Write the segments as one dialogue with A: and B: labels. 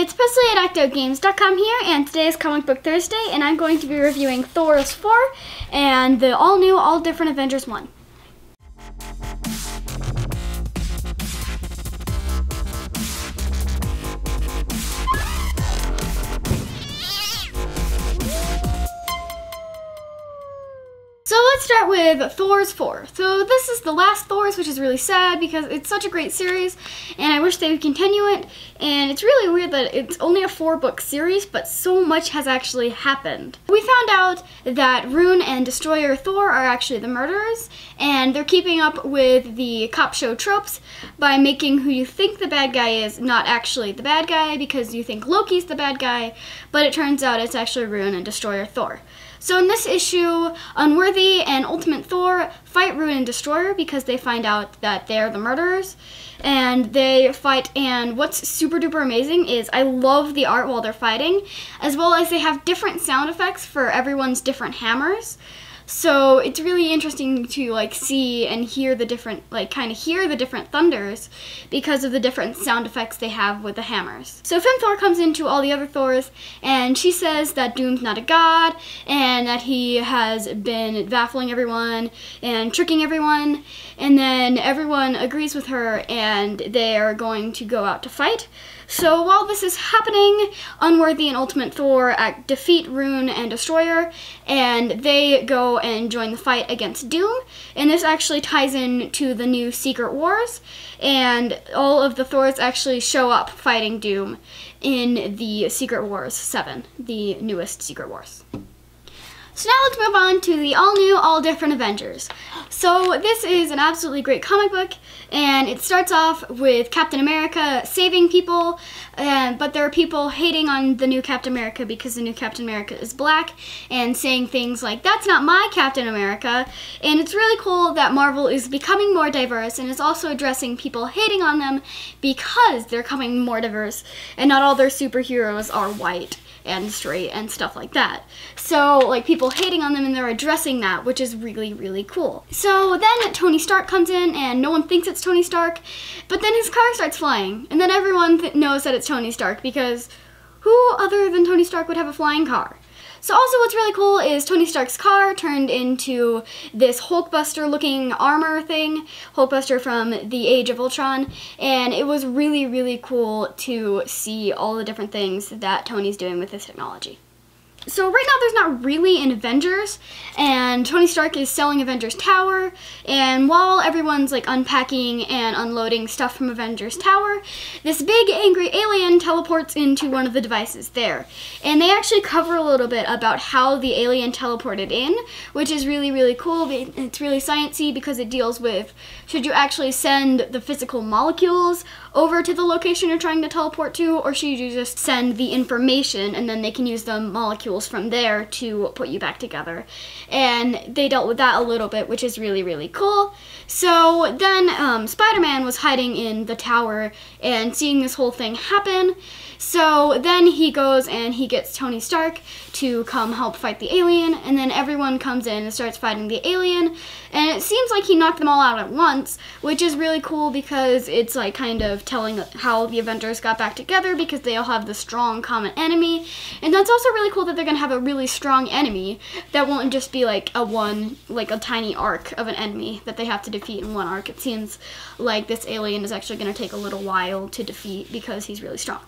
A: it's Presley at ActOutGames.com here, and today is Comic Book Thursday, and I'm going to be reviewing Thors IV and the all-new, all-different Avengers 1. So let's start with Thors IV. So this is the last Thors, which is really sad because it's such a great series and I wish they would continue it. And it's really weird that it's only a 4-book series, but so much has actually happened. We found out that Rune and Destroyer Thor are actually the murderers, and they're keeping up with the cop show tropes by making who you think the bad guy is not actually the bad guy because you think Loki's the bad guy, but it turns out it's actually Rune and Destroyer Thor. So in this issue, Unworthy and Ultimate Thor fight Rune and Destroyer because they find out that they're the murderers. And they fight, and what's super duper amazing is I love the art while they're fighting, as well as they have different sound effects for everyone's different hammers. So it's really interesting to see and hear the different, kind of hear the different thunders because of the different sound effects they have with the hammers. So Femme Thor comes into all the other Thors and she says that Doom's not a god and that he has been baffling everyone and tricking everyone, and then everyone agrees with her and they are going to go out to fight. So while this is happening, Unworthy and Ultimate Thor defeat Rune and Destroyer, and they go and join the fight against Doom. And this actually ties in to the new Secret Wars, and all of the Thors actually show up fighting Doom in the Secret Wars 7, the newest Secret Wars. So now let's move on to the all-new, all-different Avengers. So this is an absolutely great comic book, and it starts off with Captain America saving people, but there are people hating on the new Captain America because the new Captain America is black, and saying things like, "That's not my Captain America." And it's really cool that Marvel is becoming more diverse and is also addressing people hating on them because they're becoming more diverse, and not all their superheroes are white and straight and stuff like that. So people hating on them, and they're addressing that, which is really, really cool. So then Tony Stark comes in and no one thinks it's Tony Stark, but then his car starts flying, and then everyone knows that it's Tony Stark because who other than Tony Stark would have a flying car? So also what's really cool is Tony Stark's car turned into this Hulkbuster looking armor thing, Hulkbuster from the Age of Ultron, and it was really, really cool to see all the different things that Tony's doing with this technology. So right now there's not really an Avengers, and Tony Stark is selling Avengers Tower, and while everyone's unpacking and unloading stuff from Avengers Tower, this big angry alien teleports into one of the devices there. And they actually cover a little bit about how the alien teleported in, which is really, really cool. It's really sciencey because it deals with, should you actually send the physical molecules over to the location you're trying to teleport to, or should you just send the information and then they can use the molecules from there to put you back together? And they dealt with that a little bit, which is really, really cool. So then Spider-Man was hiding in the tower and seeing this whole thing happen. So then he goes and he gets Tony Stark to come help fight the alien, and then everyone comes in and starts fighting the alien, and it seems like he knocked them all out at once, which is really cool because it's kind of telling how the Avengers got back together because they all have the strong common enemy. And that's also really cool that they're gonna have a really strong enemy that won't just be a tiny arc of an enemy that they have to defeat in one arc. It seems like this alien is actually gonna take a little while to defeat because he's really strong.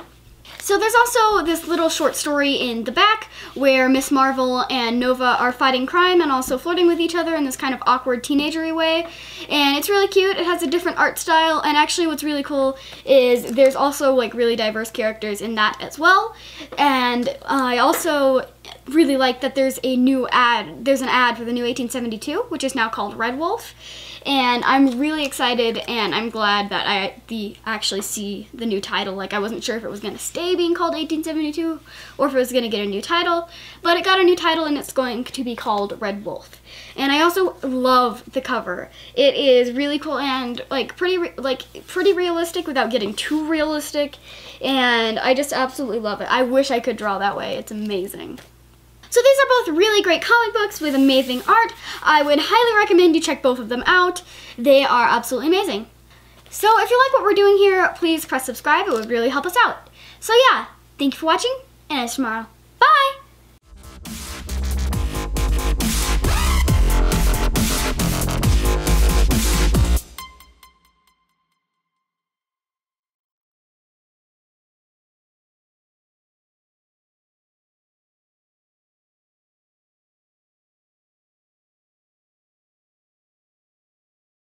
A: So there's also this little short story in the back where Miss Marvel and Nova are fighting crime and also flirting with each other in this kind of awkward teenagery way. And it's really cute. It has a different art style, and actually what's really cool is there's also really diverse characters in that as well. And I also really like that there's an ad for the new 1872, which is now called Red Wolf. And I'm really excited, and I'm glad that I actually see the new title. I wasn't sure if it was going to stay being called 1872 or if it was going to get a new title, but it got a new title and it's going to be called Red Wolf. And I also love the cover. It is really cool and pretty realistic without getting too realistic, and I just absolutely love it. I wish I could draw that way. It's amazing. So these are both really great comic books with amazing art. I would highly recommend you check both of them out. They are absolutely amazing. So if you like what we're doing here, please press subscribe. It would really help us out. So yeah, Thank you for watching, and I'll see you tomorrow.